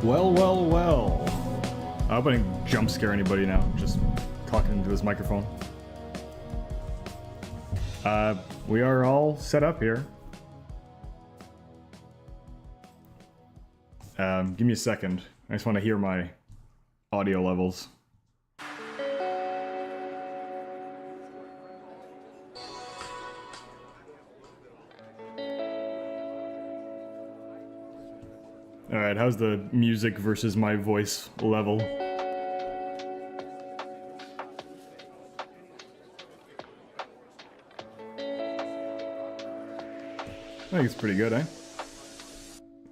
Well, well, well. I hope I didn't jump scare anybody now, just talking into this microphone. We are all set up here. Give me a second. I just want to hear my audio levels. Alright, how's the music versus my voice level? I think it's pretty good, eh?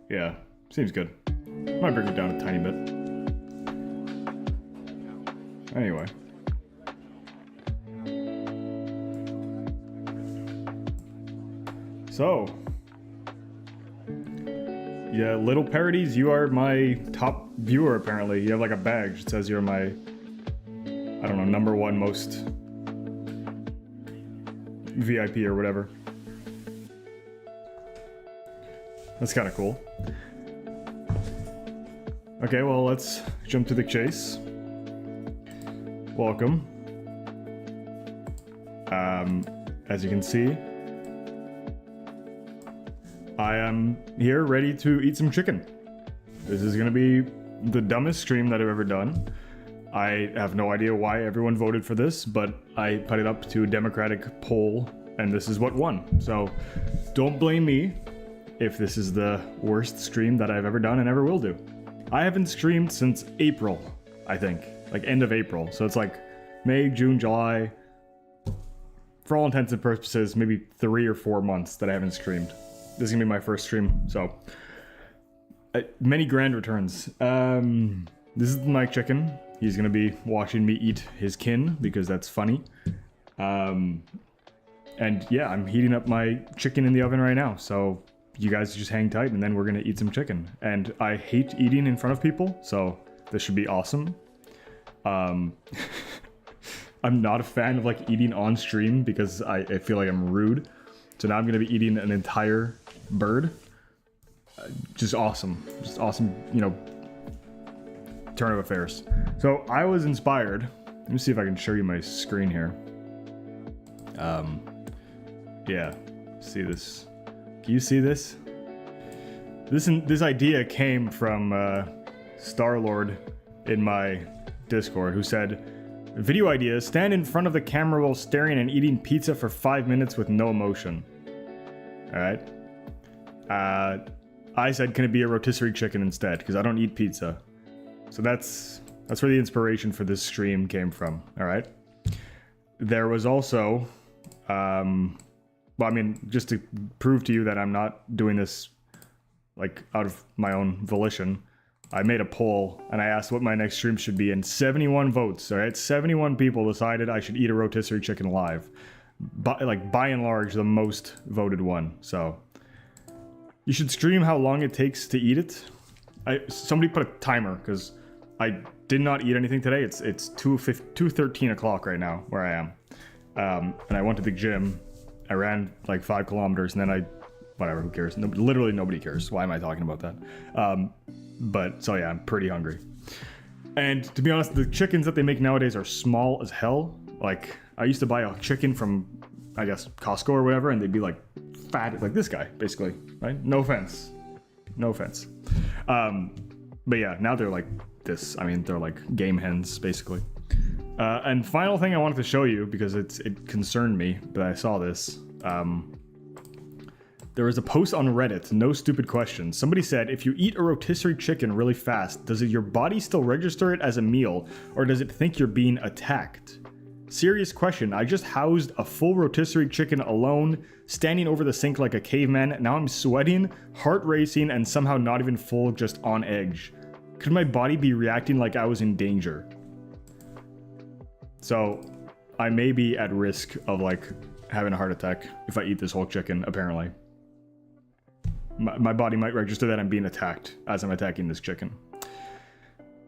Yeah, seems good. Might bring it down a tiny bit. Anyway. So. Yeah, Little Parodies, you are my top viewer apparently. You have like a badge that says you're my, I don't know, #1 most VIP or whatever. That's kind of cool. Okay, well, let's jump to the chase. Welcome. As you can see, I am here ready to eat some chicken. This is gonna be the dumbest stream that I've ever done. I have no idea why everyone voted for this, but I put it up to a democratic poll, and this is what won. So, don't blame me if this is the worst stream that I've ever done and ever will do. I haven't streamed since April, I think. Like, end of April. So it's like May, June, July. For all intents and purposes, maybe 3 or 4 months that I haven't streamed. This is gonna be my first stream, so. Many grand returns. This is my chicken. He's gonna be watching me eat his kin, because that's funny. And yeah, I'm heating up my chicken in the oven right now, so you guys just hang tight and then we're gonna eat some chicken. And I hate eating in front of people, so this should be awesome. I'm not a fan of like eating on stream because I feel like I'm rude. So now I'm gonna be eating an entire bird. Just awesome, you know, turn of affairs. So I was inspired. Let me see if I can show you my screen here. Yeah, see this. Can you see this? This idea came from Star-Lord in my Discord, who said, video idea, stand in front of the camera while staring and eating pizza for 5 minutes with no emotion. Alright. I said, can it be a rotisserie chicken instead? Because I don't eat pizza. So that's where the inspiration for this stream came from. Alright. There was also, well, I mean, just to prove to you that I'm not doing this, like, out of my own volition, I made a poll, and I asked what my next stream should be, and 71 votes, alright? 71 people decided I should eat a rotisserie chicken live. By and large, the most voted one, so. You should stream how long it takes to eat it. Somebody put a timer, because I did not eat anything today. It's 2:13 o'clock right now, where I am. And I went to the gym. I ran like 5 kilometers and then whatever, who cares? Literally nobody cares. Why am I talking about that? But so yeah, I'm pretty hungry. And to be honest, the chickens that they make nowadays are small as hell. Like, I used to buy a chicken from, I guess, Costco or whatever, and they'd be like fat, like this guy, basically, right? No offense. No offense. But yeah, now they're like this. I mean, they're like game hens, basically. And final thing I wanted to show you, because it concerned me that I saw this. There was a post on Reddit, no stupid questions. Somebody said, if you eat a rotisserie chicken really fast, does your body still register it as a meal, or does it think you're being attacked? Serious question. I just housed a full rotisserie chicken alone, standing over the sink like a caveman. Now I'm sweating, heart racing, and somehow not even full, just on edge. Could my body be reacting like I was in danger? So, I may be at risk of, like, having a heart attack if I eat this whole chicken, apparently. My body might register that I'm being attacked as I'm attacking this chicken.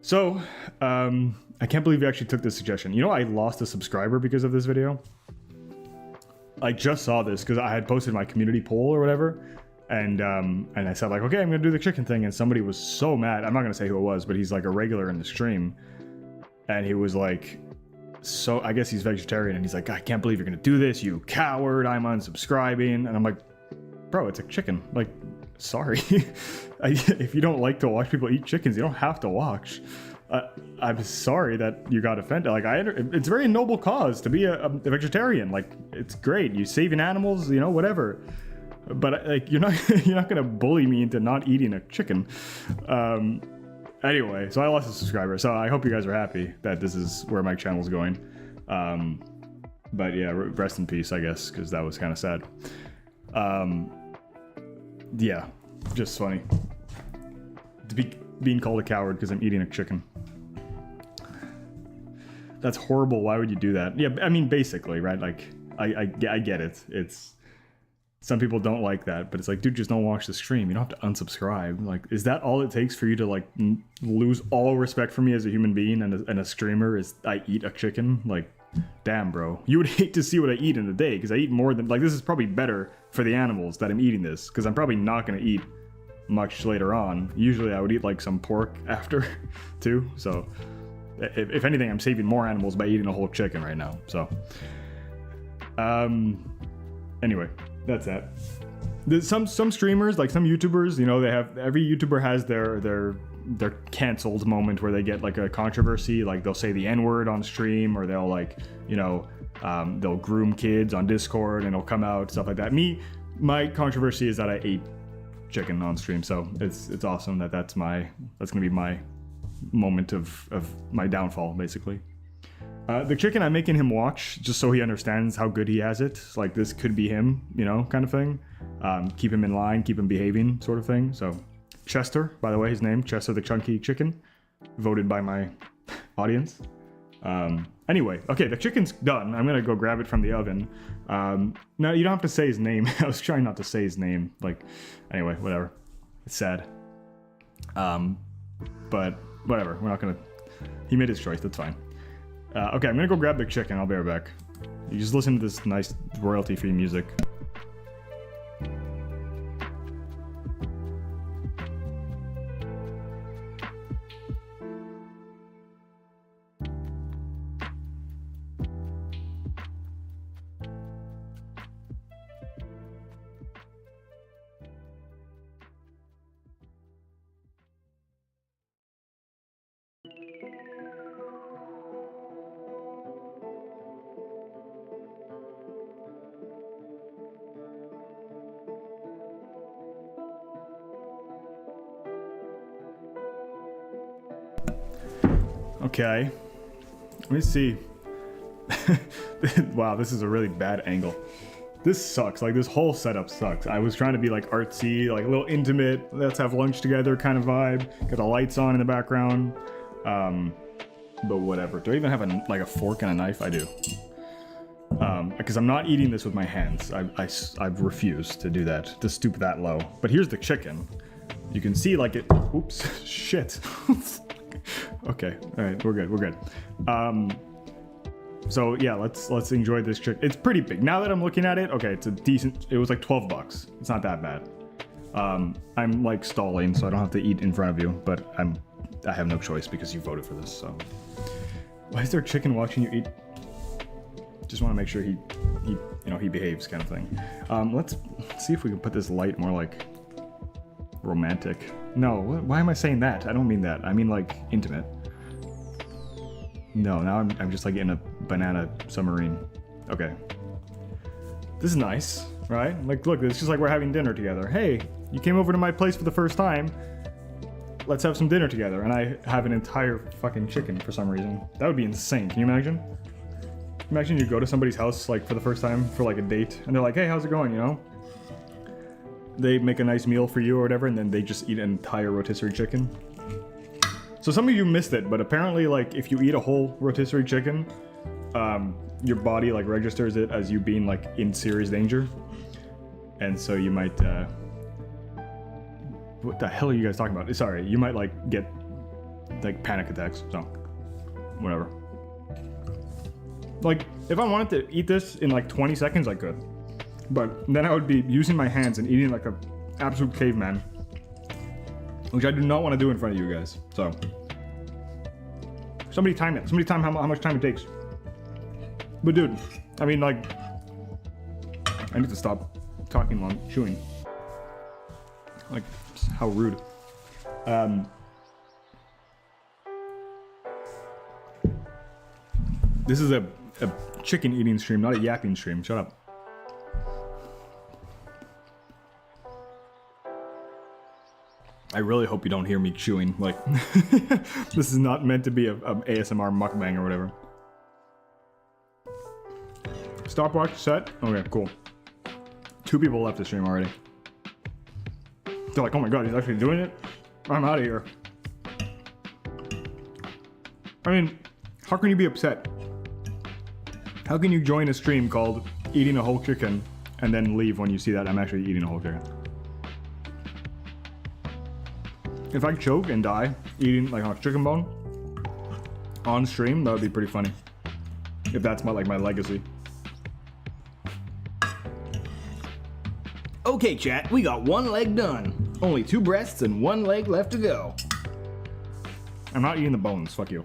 So, I can't believe you actually took this suggestion. You know, I lost a subscriber because of this video. I just saw this because I had posted my community poll or whatever, And I said like, okay, I'm gonna do the chicken thing, and somebody was so mad. I'm not gonna say who it was, but he's like a regular in the stream, and he was like, so I guess he's vegetarian, and he's like, I can't believe you're gonna do this, you coward! I'm unsubscribing, and I'm like, bro, it's a chicken. Like, sorry, if you don't like to watch people eat chickens, you don't have to watch. I'm sorry that you got offended. Like, it's a very noble cause to be a vegetarian. Like, it's great. You saving animals, you know, whatever. But like, you're not gonna bully me into not eating a chicken. Anyway, so I lost a subscriber. So I hope you guys are happy that this is where my channel's going. But yeah, rest in peace, I guess, because that was kind of sad. Yeah, just funny to be being called a coward because I'm eating a chicken. That's horrible. Why would you do that? Yeah, I mean, basically, right? Like, I get it. It's, some people don't like that, but it's like, dude, just don't watch the stream. You don't have to unsubscribe. Like, is that all it takes for you to like lose all respect for me as a human being and a streamer? Is I eat a chicken? Like, damn, bro. You would hate to see what I eat in a day, because I eat more than, like, this is probably better for the animals that I'm eating this, because I'm probably not going to eat much later on. Usually I would eat like some pork after too, so if anything, I'm saving more animals by eating a whole chicken right now. So anyway, that's that. There's some streamers, like some YouTubers, you know, they have, every YouTuber has their canceled moment where they get like a controversy, like they'll say the N-word on stream, or they'll like, you know, they'll groom kids on Discord and it'll come out, stuff like that. My controversy is that I ate chicken on stream, so it's awesome that's gonna be my moment of my downfall, basically. The chicken, I'm making him watch just so he understands how good he has it. Like, this could be him, you know, kind of thing. Keep him in line, keep him behaving, sort of thing. So Chester, by the way, his name, Chester the Chunky Chicken, voted by my audience. Anyway, okay, the chicken's done. I'm gonna go grab it from the oven. No, you don't have to say his name. I was trying not to say his name. Like, anyway, whatever. It's sad. But whatever, we're not gonna, he made his choice, that's fine. Okay, I'm gonna go grab the chicken, I'll be right back. You just listen to this nice royalty-free music. Okay, let me see. Wow, this is a really bad angle. This sucks, like this whole setup sucks. I was trying to be like artsy, like a little intimate, let's have lunch together kind of vibe. Got the lights on in the background. But whatever. Do I even have like a fork and a knife? I do. Because I'm not eating this with my hands. I've refused to do that, to stoop that low. But here's the chicken. You can see like it, oops, shit. Okay, all right, we're good. So yeah, let's enjoy this chicken. It's pretty big. Now that I'm looking at it, okay, it's a decent, it was like 12 bucks. It's not that bad. I'm like stalling, so I don't have to eat in front of you, but I have no choice because you voted for this, so. Why is there chicken watching you eat? Just want to make sure he you know, he behaves, kind of thing. Let's see if we can put this light more like romantic. No, why am I saying that? I don't mean that. I mean like intimate. No, now I'm just like in a banana submarine. Okay. This is nice, right? Like, look, it's just like we're having dinner together. Hey, you came over to my place for the first time. Let's have some dinner together. And I have an entire fucking chicken for some reason. That would be insane. Can you imagine? Imagine you go to somebody's house like for the first time for like a date, and they're like, hey, how's it going, you know? They make a nice meal for you or whatever, and then they just eat an entire rotisserie chicken. So some of you missed it, but apparently, like, if you eat a whole rotisserie chicken, your body like registers it as you being like in serious danger, and so you might. What the hell are you guys talking about? Sorry, you might like get like panic attacks. So, whatever. Like, if I wanted to eat this in like 20 seconds, I could. But then I would be using my hands and eating like a absolute caveman. Which I do not want to do in front of you guys. So, somebody time it. Somebody time how much time it takes. But dude, I mean, like, I need to stop talking while I'm chewing. Like, how rude. This is a chicken eating stream, not a yapping stream. Shut up. I really hope you don't hear me chewing. Like, this is not meant to be a ASMR mukbang or whatever. Stopwatch set. Okay, cool. 2 people left the stream already. They're like, oh my god, he's actually doing it? I'm out of here. I mean, how can you be upset? How can you join a stream called Eating a Whole Chicken and then leave when you see that I'm actually eating a whole chicken? If I choke and die eating like a chicken bone on stream, that would be pretty funny. If that's my legacy. Okay, chat, we got 1 leg done. Only 2 breasts and 1 leg left to go. I'm not eating the bones, fuck you.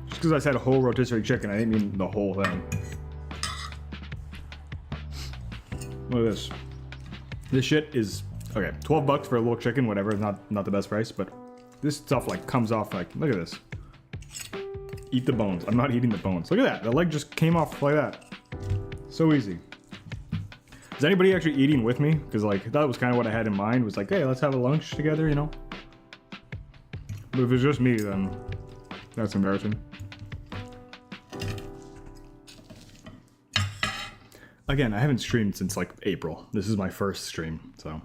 Just because I said whole rotisserie chicken, I didn't mean the whole thing. Look at this. This shit is, okay, 12 bucks for a little chicken, whatever, not the best price, but this stuff like comes off like, look at this. Eat the bones. I'm not eating the bones. Look at that, the leg just came off like that. So easy. Is anybody actually eating with me? Because like, that was kind of what I had in mind, was like, hey, let's have a lunch together, you know? But if it's just me, then that's embarrassing. Again, I haven't streamed since like April. This is my first stream, so.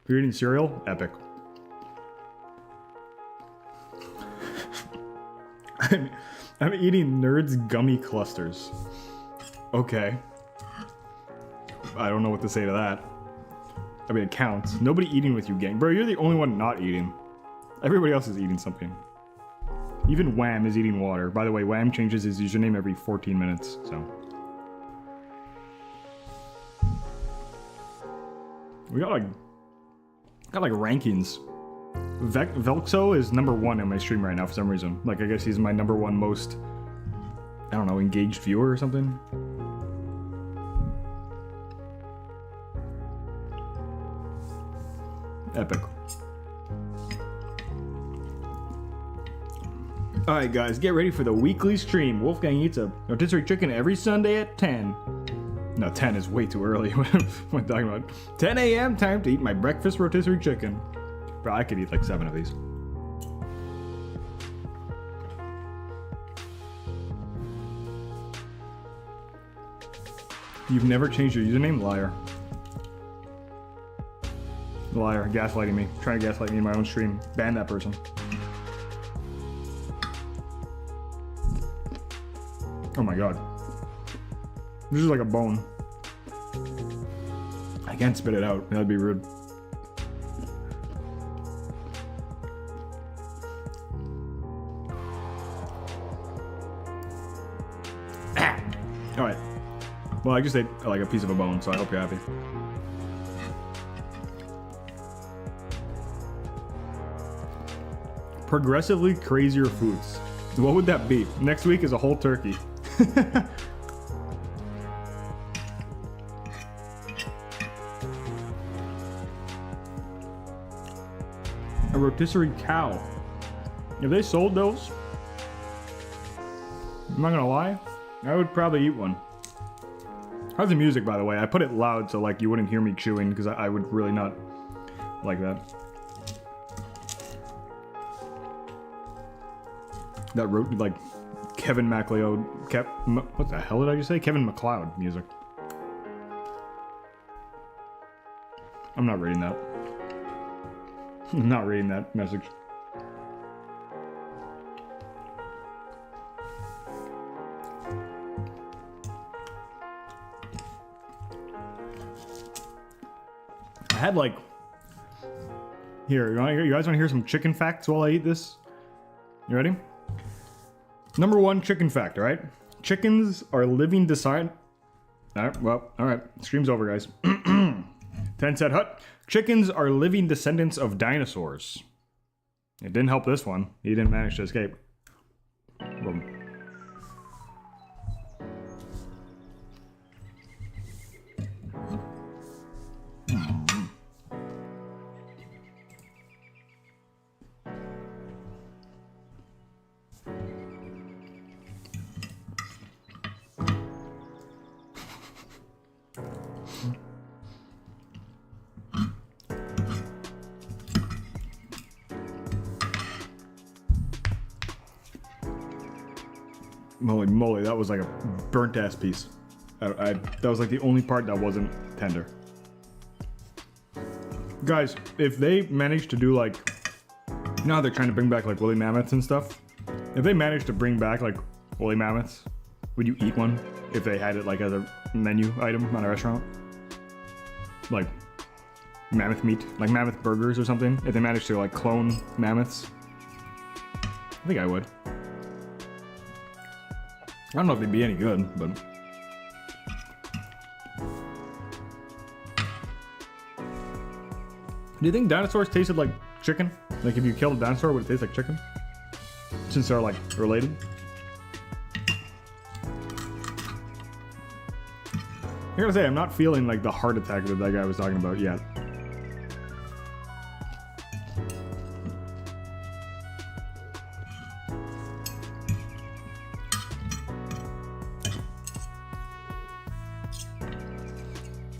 If you're eating cereal, epic. I'm eating Nerds gummy clusters. Okay. I don't know what to say to that. I mean, it counts. Nobody eating with you, gang. Bro, you're the only one not eating. Everybody else is eating something. Even Wham is eating water. By the way, Wham changes his username every 14 minutes, so. We got like rankings. Velxo is #1 in my stream right now for some reason. Like, I guess he's my #1 most, I don't know, engaged viewer or something. Epic. Alright guys, get ready for the weekly stream. Wolfgang eats a rotisserie chicken every Sunday at 10. No, 10 is way too early. What am I talking about? 10 a.m. time to eat my breakfast rotisserie chicken. Bro, I could eat like 7 of these. You've never changed your username? Liar. Liar, gaslighting me. Trying to gaslight me in my own stream. Ban that person. Oh my god. This is like a bone. I can't spit it out. That'd be rude. Ah! Alright. Well, I just ate like a piece of a bone, so I hope you're happy. Progressively crazier foods. What would that be? Next week is a whole turkey. A rotisserie cow. If they sold those, I'm not gonna lie, I would probably eat one. How's the music, by the way? I put it loud so like you wouldn't hear me chewing, because I would really not like that. That wrote like Kevin MacLeod, what the hell did I just say? Kevin MacLeod music. I'm not reading that. I'm not reading that message. I had like, here, you guys want to hear some chicken facts while I eat this? You ready? #1 chicken fact, alright? Chickens are living design. Alright, well, alright. Stream's over, guys. 10 Set Hut. Chickens are living descendants of dinosaurs. It didn't help this one. He didn't manage to escape. Boom. Holy moly, that was like a burnt ass piece. That was like the only part that wasn't tender. Guys, if they manage to do like, now they're trying to bring back like woolly mammoths and stuff. If they manage to bring back like woolly mammoths, would you eat one if they had it like as a menu item on a restaurant? Like mammoth meat, like mammoth burgers or something. If they managed to like clone mammoths, I think I would. I don't know if they'd be any good, but... Do you think dinosaurs tasted like chicken? Like if you killed a dinosaur, would it taste like chicken? Since they're like related? I gotta say, I'm not feeling like the heart attack that guy was talking about yet.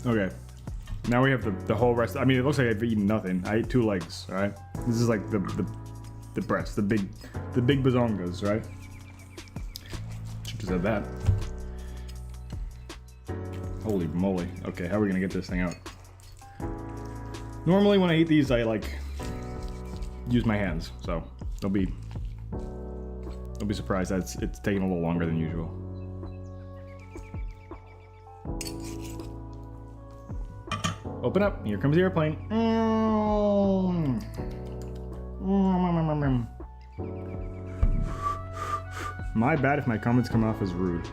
Okay, now we have the whole rest. I mean, it looks like I've eaten nothing. I ate 2 legs. All right, this is like the breast, the big bazongas, right? Should have said that. Holy moly! Okay, how are we gonna get this thing out? Normally, when I eat these, I like use my hands, so don't be surprised that it's taking a little longer than usual. Open up. Here comes the airplane. My bad if my comments come off as rude.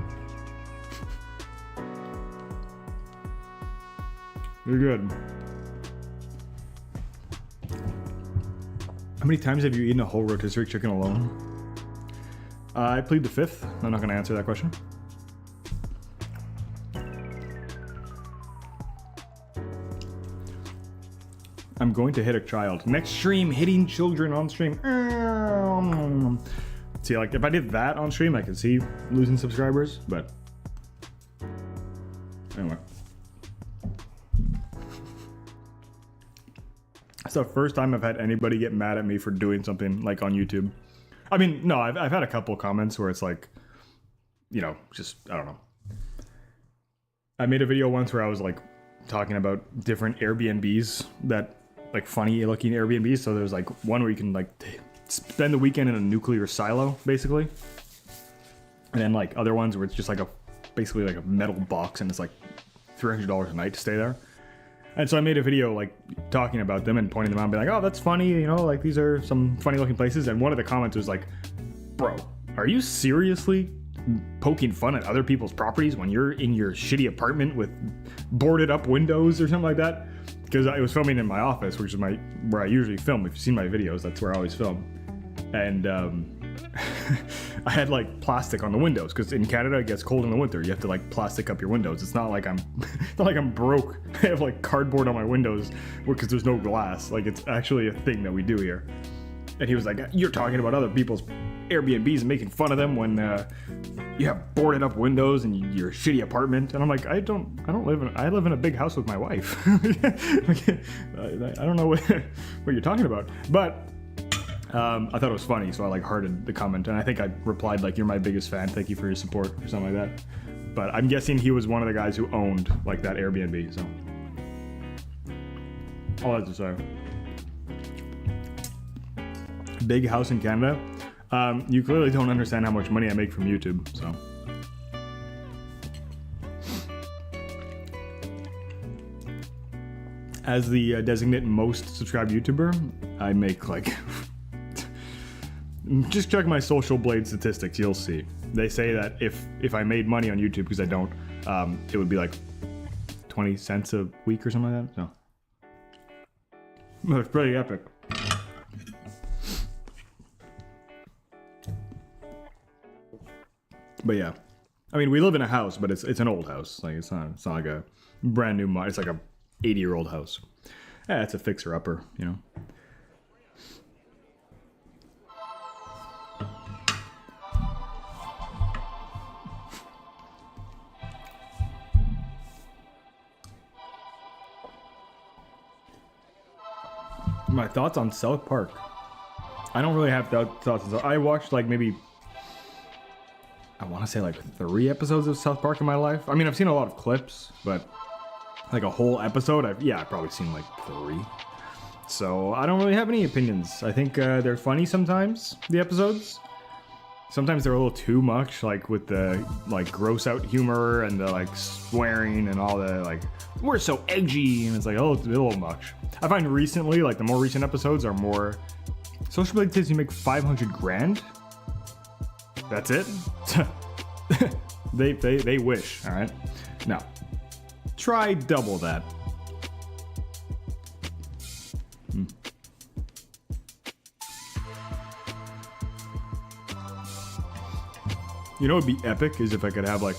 You're good. How many times have you eaten a whole rotisserie chicken alone? I plead the fifth. I'm not going to answer that question. I'm going to hit a child. Next stream, hitting children on stream. See, like, if I did that on stream, I could see losing subscribers, but... Anyway. It's the first time I've had anybody get mad at me for doing something, like, on YouTube. I mean, no, I've had a couple comments where it's like, you know, just, I don't know. I made a video once where I was, like, talking about different Airbnbs that... like funny looking Airbnbs. So there's like one where you can like spend the weekend in a nuclear silo basically, and then like other ones where it's just like basically like a metal box and it's like $300 a night to stay there. And so I made a video like talking about them and pointing them out and being like, oh, that's funny, you know, like these are some funny looking places. And one of the comments was like, bro, are you seriously poking fun at other people's properties when you're in your shitty apartment with boarded up windows or something like that? Because I was filming in my office, which is where I usually film. If you've seen my videos, that's where I always film. And I had like plastic on the windows because in Canada it gets cold in the winter. You have to like plastic up your windows. It's not like I'm broke. I have like cardboard on my windows because there's no glass. Like it's actually a thing that we do here. And he was like, "You're talking about other people's Airbnbs and making fun of them when you have boarded up windows and your shitty apartment." And I'm like, I live in a big house with my wife. I don't know what you're talking about. But I thought it was funny, so I like hearted the comment, and I think I replied like, "You're my biggest fan. Thank you for your support," or something like that. But I'm guessing he was one of the guys who owned like that Airbnb. So all that to say. Big house in Canada. You clearly don't understand how much money I make from YouTube, so. As the designate most subscribed YouTuber, I make like... Just check my Social Blade statistics, you'll see. They say that if I made money on YouTube, because I don't, it would be like 20 cents a week or something like that, so. It's pretty epic. But yeah, I mean, we live in a house, but it's an old house. Like it's not like a brand new mod. It's like a 80-year-old house. Yeah, it's a fixer upper, you know. My thoughts on South Park. I don't really have thoughts. I watched like maybe, I want to say like 3 episodes of South Park in my life. I mean, I've seen a lot of clips, but like a whole episode, I've probably seen like 3. So I don't really have any opinions. I think they're funny sometimes, the episodes. Sometimes they're a little too much, like with the like gross out humor and the like swearing and all the like, we're so edgy, and it's like, oh, it's a little much. I find recently, like the more recent episodes are more, social media takes you make 500 grand. That's it. they wish. All right. Now, try double that. You know what would be epic is if I could have like,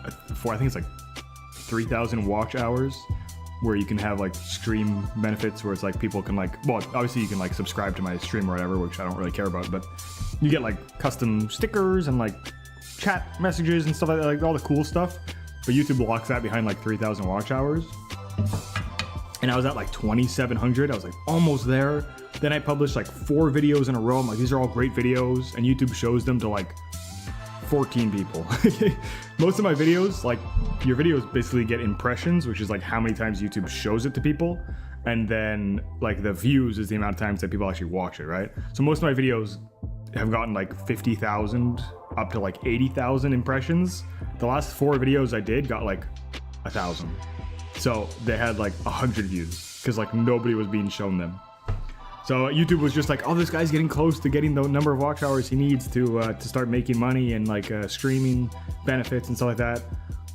I think it's like 3,000 watch hours where you can have like stream benefits where it's like people can like, well, obviously you can like subscribe to my stream or whatever, which I don't really care about, but you get like custom stickers and like chat messages and stuff like that, like all the cool stuff. But YouTube locks that behind like 3,000 watch hours. And I was at like 2,700. I was like almost there. Then I published like 4 videos in a row. I'm like, these are all great videos. And YouTube shows them to like 14 people. Most of my videos, like your videos basically get impressions, which is like how many times YouTube shows it to people. And then like the views is the amount of times that people actually watch it, right? So most of my videos have gotten like 50,000 up to like 80,000 impressions. The last 4 videos I did got like 1,000. So they had like 100 views because like nobody was being shown them. So YouTube was just like, oh, this guy's getting close to getting the number of watch hours he needs to start making money and like streaming benefits and stuff like that.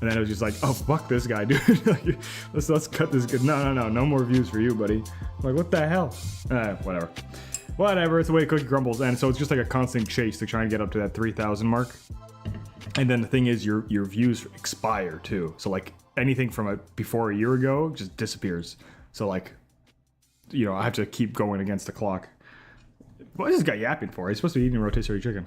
And then it was just like, oh, fuck this guy, dude. Like, let's cut this. No more views for you, buddy. I'm like, what the hell? Whatever. It's the way cookie crumbles. And so it's just like a constant chase to try and get up to that 3,000 mark. And then the thing is, your views expire too. So like anything from before a year ago just disappears. So like, you know, I have to keep going against the clock. What is this guy yapping for? He's supposed to be eating rotisserie chicken.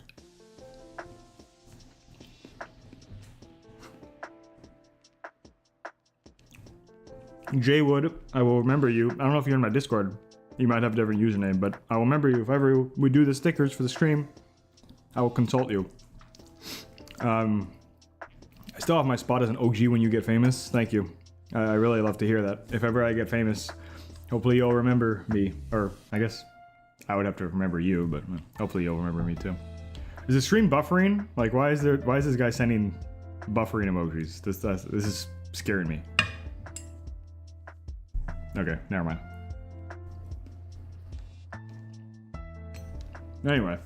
Jay Wood, I will remember you. I don't know if you're in my Discord. You might have a different username, but I will remember you. If ever we do the stickers for the stream, I will consult you. I still have my spot as an OG when you get famous. Thank you. I really love to hear that. If ever I get famous, hopefully you'll remember me. Or I guess I would have to remember you, but hopefully you'll remember me too. Is the stream buffering? Like, why is this guy sending buffering emojis? This is scaring me. Okay, never mind. Anyway,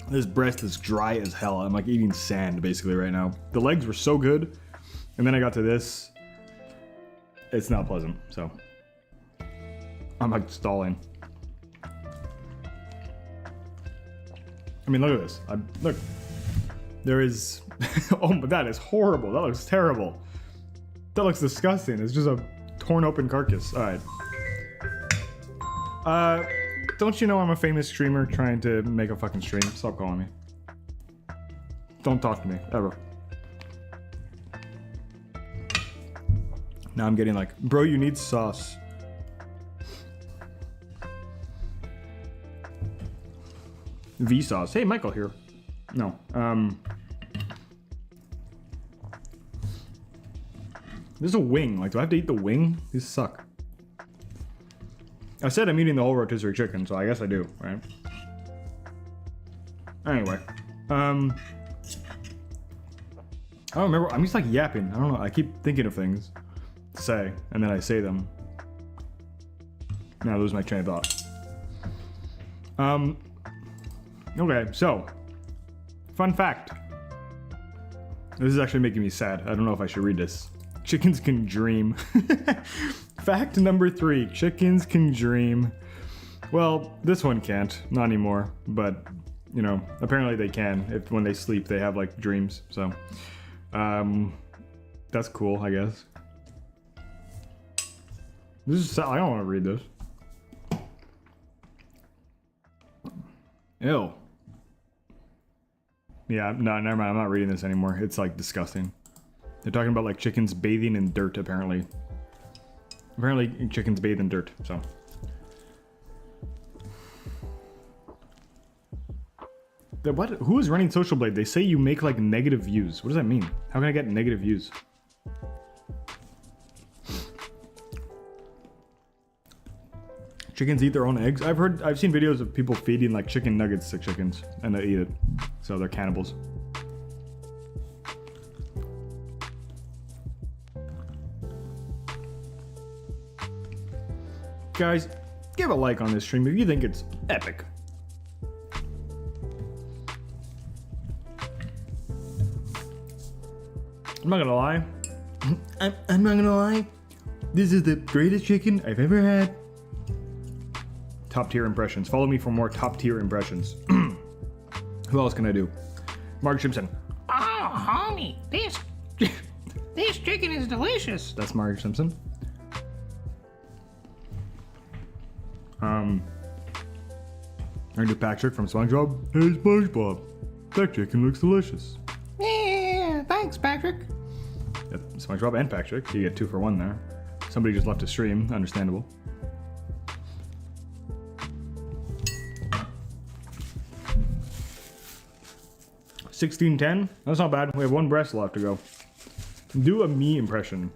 this breast is dry as hell. I'm like eating sand basically right now. The legs were so good, and then I got to this. It's not pleasant, so I'm like stalling. I mean, look at this. Look, there is. Oh, but that is horrible. That looks terrible. That looks disgusting. It's just a torn open carcass. All right. Don't you know I'm a famous streamer trying to make a fucking stream? Stop calling me. Don't talk to me, ever. Now I'm getting like, bro, you need sauce. Vsauce. Hey, Michael here. No. There's a wing. Like, do I have to eat the wing? These suck. I said I'm eating the whole rotisserie chicken, so I guess I do, right? Anyway. I don't remember. I'm just like yapping. I don't know. I keep thinking of things to say, and then I say them. Now I lose my train of thought. Okay, so. Fun fact. This is actually making me sad. I don't know if I should read this. Chickens can dream. Fact number 3, chickens can dream. Well, this one can't, not anymore, but you know, apparently they can. If when they sleep they have like dreams, so that's cool, I guess. This is, I don't want to read this. Ew. Yeah, no, never mind, I'm not reading this anymore. It's like disgusting. They're talking about like chickens bathing in dirt, apparently. Apparently chickens bathe in dirt, so. What? Who is running Social Blade? They say you make like negative views. What does that mean? How can I get negative views? Chickens eat their own eggs? I've seen videos of people feeding like chicken nuggets to chickens and they eat it. So they're cannibals. Guys, give a like on this stream if you think it's epic. I'm not gonna lie. I'm not gonna lie. This is the greatest chicken I've ever had. Top tier impressions. Follow me for more top tier impressions. Who else can I do? Mark Simpson. Oh, homie, this chicken is delicious. That's Mark Simpson. I'm gonna do Patrick from SpongeBob. Hey SpongeBob, that chicken looks delicious. Yeah, thanks, Patrick. Yep, SpongeBob and Patrick. You get 2 for 1 there. Somebody just left a stream. Understandable. $16.10. That's not bad. We have 1 breast left to go. Do a me impression.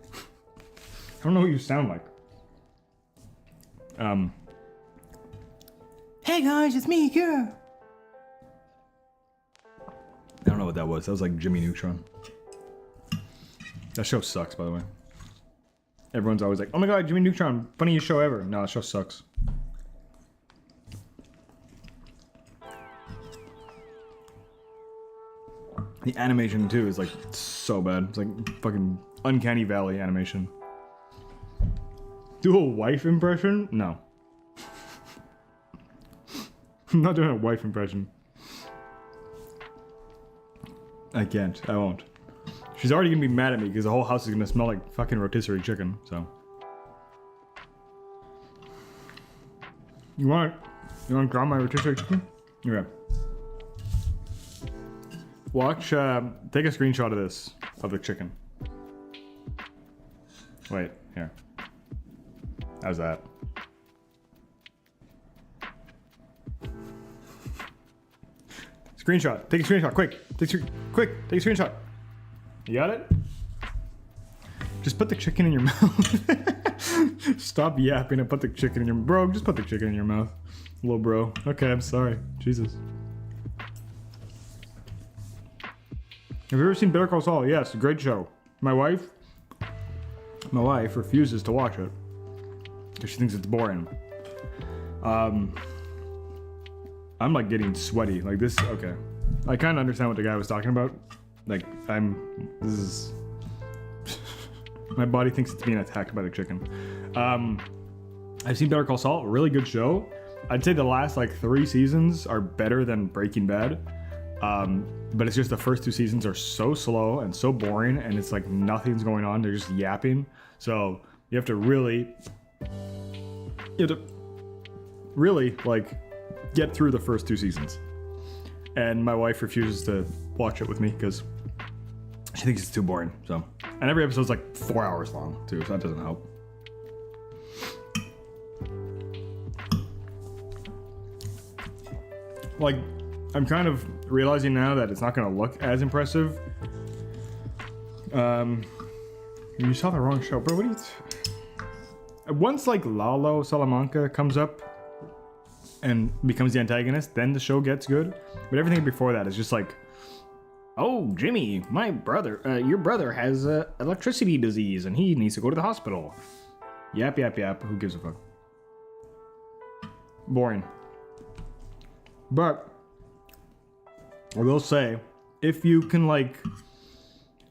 I don't know what you sound like. Hey guys, it's me, Kira. I don't know what that was. That was like Jimmy Neutron. That show sucks, by the way. Everyone's always like, oh my god, Jimmy Neutron, funniest show ever. No, that show sucks. The animation too is like so bad. It's like fucking Uncanny Valley animation. Do a wife impression? No. I'm not doing a wife impression. I can't. I won't. She's already gonna be mad at me because the whole house is gonna smell like fucking rotisserie chicken, so. You want grab my rotisserie chicken? Okay. Watch, take a screenshot of this, of the chicken. Wait, here. How's that? Screenshot, take a screenshot, quick. Take a screenshot. You got it? Just put the chicken in your mouth. Stop yapping and put the chicken in your... Bro, just put the chicken in your mouth. Little bro. Okay, I'm sorry. Jesus. Have you ever seen Better Call Saul? Yes, great show. My wife refuses to watch it because she thinks it's boring. I'm like getting sweaty. Like this, okay. I kind of understand what the guy was talking about. Like, this is... My body thinks it's being attacked by the chicken. I've seen Better Call Saul, a really good show. I'd say the last like 3 seasons are better than Breaking Bad. But it's just the first 2 seasons are so slow and so boring and it's like nothing's going on. They're just yapping. So you have to really like get through the first 2 seasons. And my wife refuses to watch it with me because she thinks it's too boring. So, and every episode's like 4 hours long too, so that doesn't help. Like, I'm kind of realizing now that it's not going to look as impressive. You saw the wrong show, bro. What are you... Once like Lalo Salamanca comes up and becomes the antagonist, then the show gets good. But everything before that is just like, oh, Jimmy, my brother, your brother has electricity disease and he needs to go to the hospital. Yap, yap, yap. Who gives a fuck? Boring. But I will say, if you can like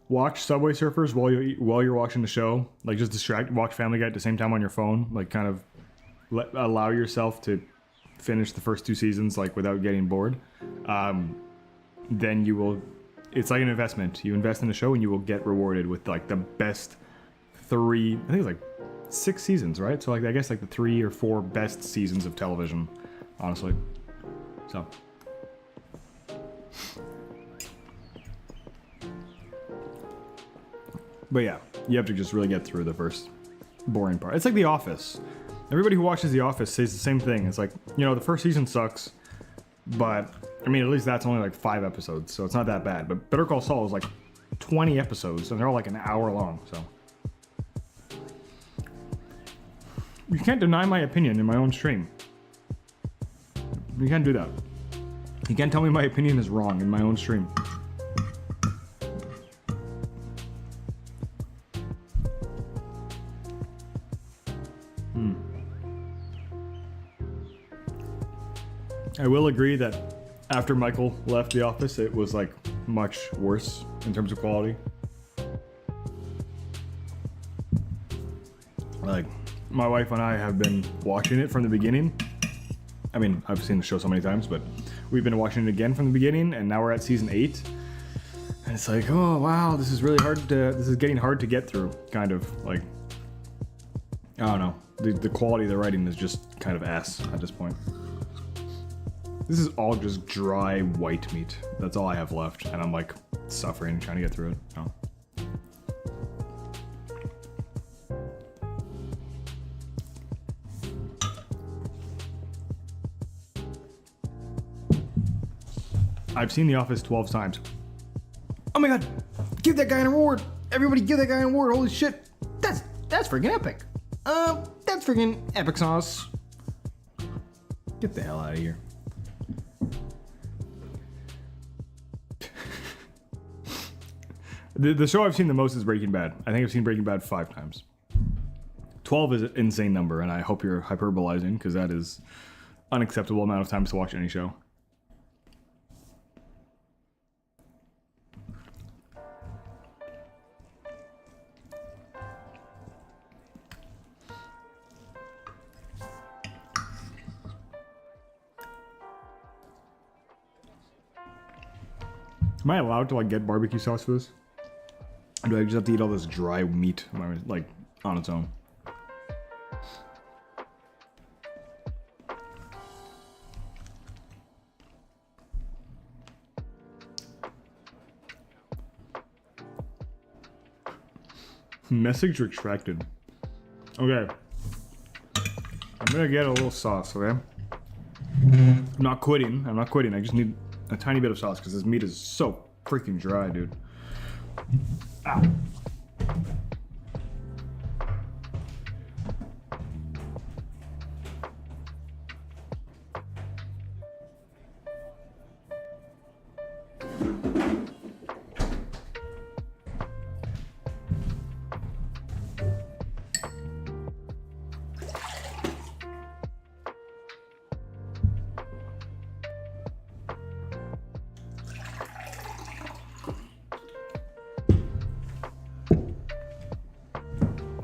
watch Subway Surfers while you're watching the show. Like just watch Family Guy at the same time on your phone. Like kind of allow yourself to finish the first 2 seasons like without getting bored. Then you will. It's like an investment. You invest in the show and you will get rewarded with like the best 3. I think it's like 6 seasons, right? So like I guess like the 3 or 4 best seasons of television, honestly. So. But yeah, you have to just really get through the first boring part. It's like The Office. Everybody who watches The Office says the same thing. It's like, you know, the first season sucks, but I mean, at least that's only like 5 episodes, so it's not that bad. But Better Call Saul is like 20 episodes, and they're all like an hour long, so. You can't deny my opinion in my own stream. You can't do that. You can't tell me my opinion is wrong in my own stream. I will agree that after Michael left The Office, it was like much worse in terms of quality. Like, my wife and I have been watching it from the beginning. I mean, I've seen the show so many times, but we've been watching it again from the beginning, and now we're at season 8. And it's like, oh wow, this is getting hard to get through, kind of. Like, I don't know. The quality of the writing is just kind of ass at this point. This is all just dry white meat. That's all I have left, and I'm like suffering trying to get through it. No. I've seen The Office 12 times. Oh my god! Give that guy an award! Everybody give that guy an award! Holy shit! That's freaking epic. That's freaking epic sauce. Get the hell out of here. The show I've seen the most is Breaking Bad. I think I've seen Breaking Bad 5 times. 12 is an insane number, and I hope you're hyperbolizing, because that is unacceptable amount of times to watch any show. Am I allowed to like get barbecue sauce for this? Or do I just have to eat all this dry meat like on its own? Message retracted. Okay. I'm gonna get a little sauce, okay? I'm not quitting. I just need a tiny bit of sauce because this meat is so freaking dry, dude. Ow.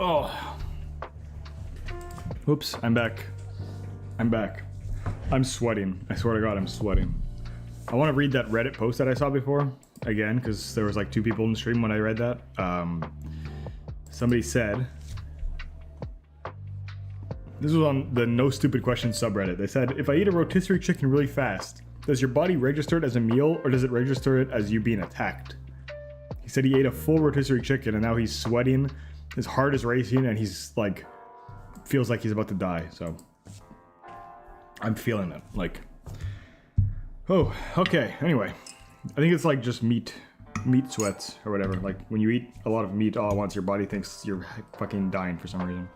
Oh. Oops, I'm back. I'm sweating. I swear to God, I'm sweating. I want to read that Reddit post that I saw before, again, because there was like 2 people in the stream when I read that. Somebody said, this was on the No Stupid Questions subreddit. They said, if I eat a rotisserie chicken really fast, does your body register it as a meal, or does it register it as you being attacked? He said he ate a full rotisserie chicken, and now he's sweating, his heart is racing, and he's like, feels like he's about to die, so. I'm feeling it, like. Oh, okay, anyway. I think it's like just meat sweats, or whatever. Like, when you eat a lot of meat all at once, your body thinks you're fucking dying for some reason.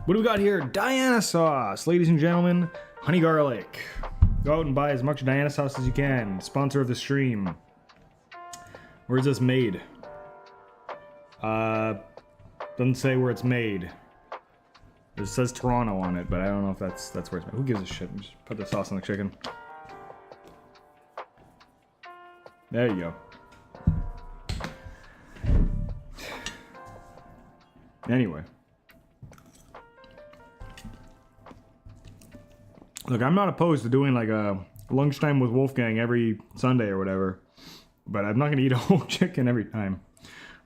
What do we got here? Diana sauce, ladies and gentlemen. Honey garlic. Go out and buy as much Diana sauce as you can. Sponsor of the stream. Where's this made? Doesn't say where it's made. It says Toronto on it, but I don't know if that's where it's made. Who gives a shit? Just put the sauce on the chicken. There you go. Anyway. Look, I'm not opposed to doing like a lunchtime with Wolfgang every Sunday or whatever. But I'm not going to eat a whole chicken every time.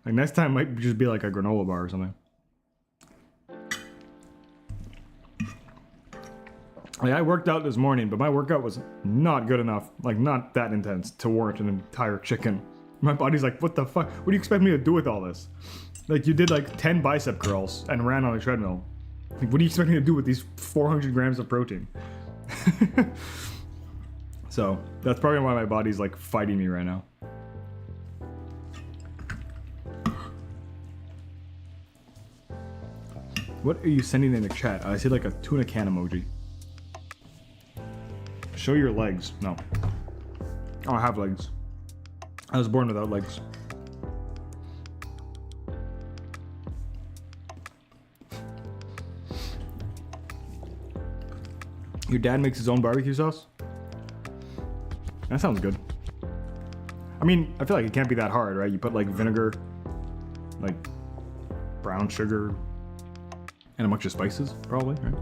Like next time might just be like a granola bar or something. Like I worked out this morning, but my workout was not good enough, like not that intense to warrant an entire chicken. My body's like, what the fuck? What do you expect me to do with all this? Like you did like 10 bicep curls and ran on a treadmill. Like what do you expect me to do with these 400 grams of protein? So that's probably why my body's like fighting me right now. What are you sending in the chat? I see like a tuna can emoji. Show your legs. No. Oh, I have legs. I was born without legs. Your dad makes his own barbecue sauce? That sounds good. I mean, I feel like it can't be that hard, right? You put like vinegar, like brown sugar, and a bunch of spices, probably, right?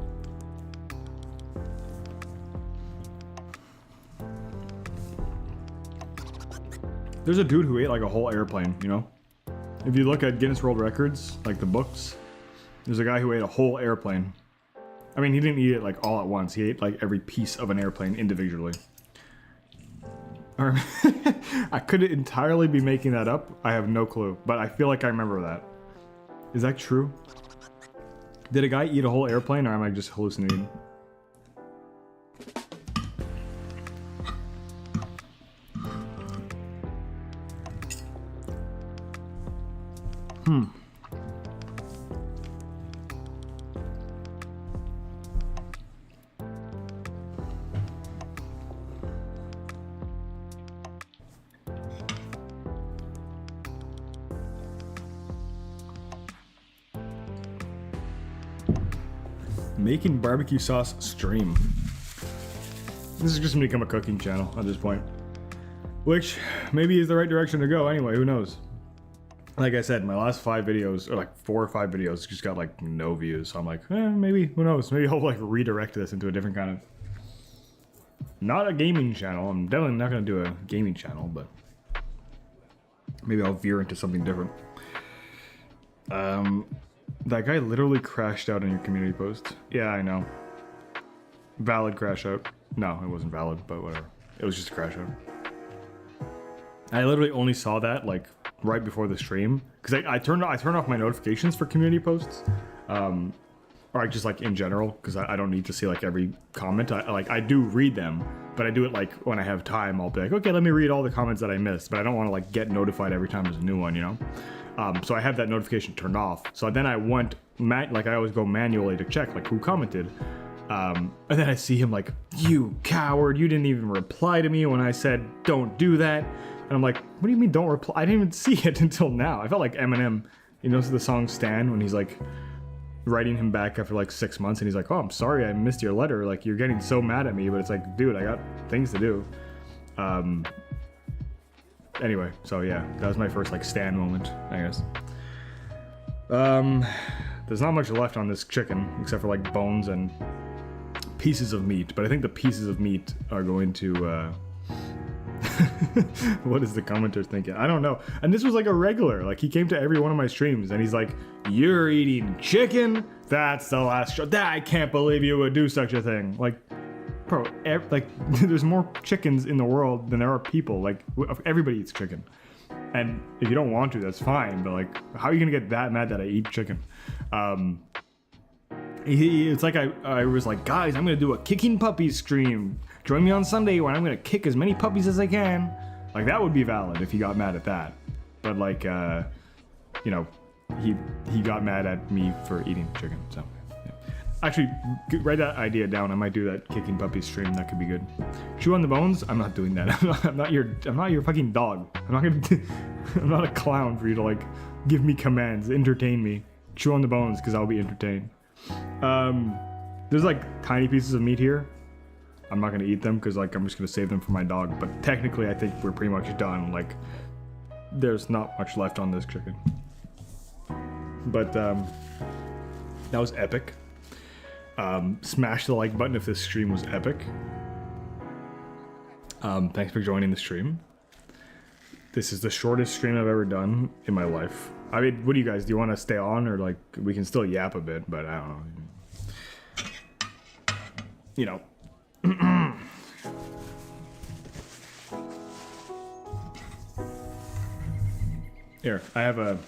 There's a dude who ate like a whole airplane, you know? If you look at Guinness World Records, like the books, there's a guy who ate a whole airplane. I mean, he didn't eat it like all at once. He ate like every piece of an airplane individually. I could entirely be making that up. I have no clue, but I feel like I remember that. Is that true? Did a guy eat a whole airplane, or am I just hallucinating? Making barbecue sauce stream. This is just gonna become a cooking channel at this point. Which maybe is the right direction to go anyway, who knows? Like I said, my last 5 videos, or like 4 or 5 videos, just got like no views. So I'm like, maybe, who knows? Maybe I'll like redirect this into a different kind of... Not a gaming channel. I'm definitely not gonna do a gaming channel, but... Maybe I'll veer into something different. That guy literally crashed out on your community post. Yeah, I know. Valid crash out. No, it wasn't valid, but whatever. It was just a crash out. I literally only saw that like right before the stream because I turned off my notifications for community posts, or just like in general because I don't need to see like every comment. I do read them, but I do it like when I have time. I'll be like, okay, let me read all the comments that I missed, but I don't want to like get notified every time there's a new one, you know. So I have that notification turned off. So then I went, like I always go manually to check like who commented. And then I see him like, you coward, you didn't even reply to me when I said, don't do that. And I'm like, what do you mean don't reply? I didn't even see it until now. I felt like Eminem, you know the song Stan, when he's like writing him back after like 6 months and he's like, oh, I'm sorry I missed your letter. Like you're getting so mad at me, but it's like, dude, I got things to do. Anyway, so yeah, that was my first like Stan moment, I guess. There's not much left on this chicken except for like bones and pieces of meat, but I think the pieces of meat are going to what is the commenter thinking? I don't know. And this was like a regular, like he came to every one of my streams and he's like, you're eating chicken? That's the last show. I can't believe you would do such a thing. Like, bro, like there's more chickens in the world than there are people. Like everybody eats chicken, and if you don't want to, that's fine. But like, how are you gonna get that mad that I eat chicken? It's like I was like, guys, I'm gonna do a kicking puppies stream. Join me on Sunday when I'm gonna kick as many puppies as I can. Like that would be valid if he got mad at that. But like, you know, he got mad at me for eating chicken. So. Actually, write that idea down. I might do that kicking puppy stream. That could be good. Chew on the bones? I'm not doing that. I'm not your fucking dog. I'm not a clown for you to like give me commands, entertain me. Chew on the bones because I'll be entertained. There's like tiny pieces of meat here. I'm not gonna eat them because like I'm just gonna save them for my dog. But technically, I think we're pretty much done. Like, there's not much left on this chicken. but that was epic. Smash the like button if this stream was epic. Thanks for joining the stream. This is the shortest stream I've ever done in my life. I mean, what do you guys, do you want to stay on, or like, we can still yap a bit, but I don't know. You know. Here, I have an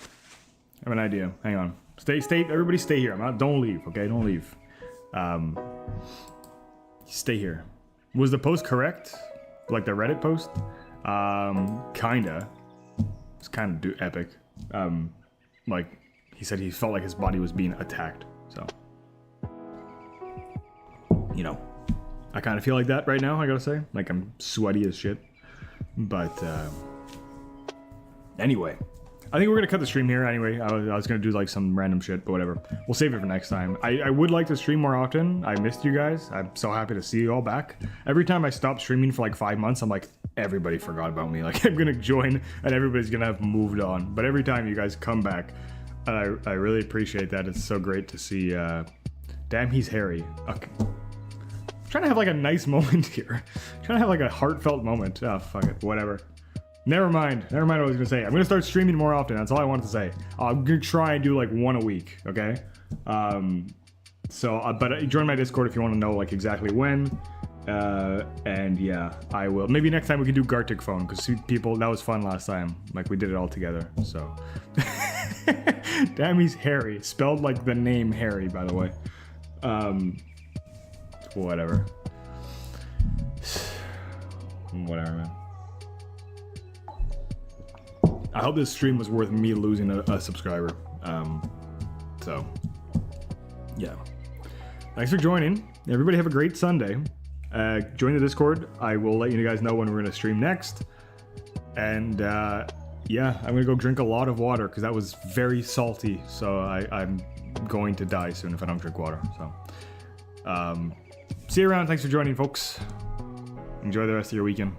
idea. Hang on. Stay, everybody stay here. Don't leave, okay? Don't leave. Stay here. Was the post correct? Like the Reddit post? Kinda. It's kind of epic. Like, he said he felt like his body was being attacked, so. You know, I kind of feel like that right now, I gotta say. Like, I'm sweaty as shit. But, anyway. I think we're gonna cut the stream here anyway. I was gonna do like some random shit, but whatever. We'll save it for next time. I would like to stream more often. I missed you guys. I'm so happy to see you all back. Every time I stop streaming for like 5 months, I'm like, everybody forgot about me. Like, I'm gonna join and everybody's gonna have moved on. But every time you guys come back, I really appreciate that. It's so great to see. Damn, he's hairy. Okay. Trying to have like a nice moment here. Trying to have like a heartfelt moment. Oh, fuck it. Whatever. Never mind what I was gonna say. I'm gonna start streaming more often. That's all I wanted to say. I'm gonna try and do like 1 a week, okay? But join my Discord if you want to know like exactly when. And yeah, I will. Maybe next time we can do Gartic phone, because people, that was fun last time. Like, we did it all together, so. Damn, he's Harry. Spelled like the name Harry, by the way. Whatever. Whatever, man. I hope this stream was worth me losing a subscriber. So, yeah. Thanks for joining. Everybody have a great Sunday. Join the Discord. I will let you guys know when we're going to stream next. And, yeah, I'm going to go drink a lot of water because that was very salty. So I'm going to die soon if I don't drink water. So, see you around. Thanks for joining, folks. Enjoy the rest of your weekend.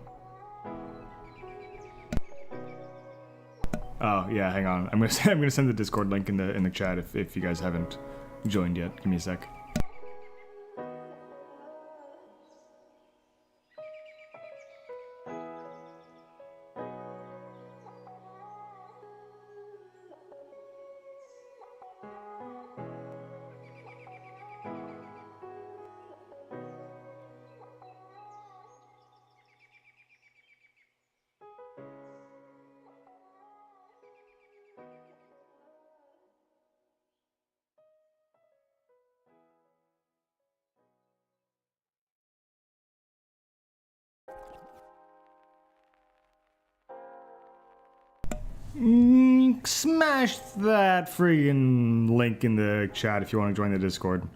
Oh yeah, hang on. I'm gonna send the Discord link in the chat if you guys haven't joined yet. Give me a sec. Smash that friggin' link in the chat if you want to join the Discord.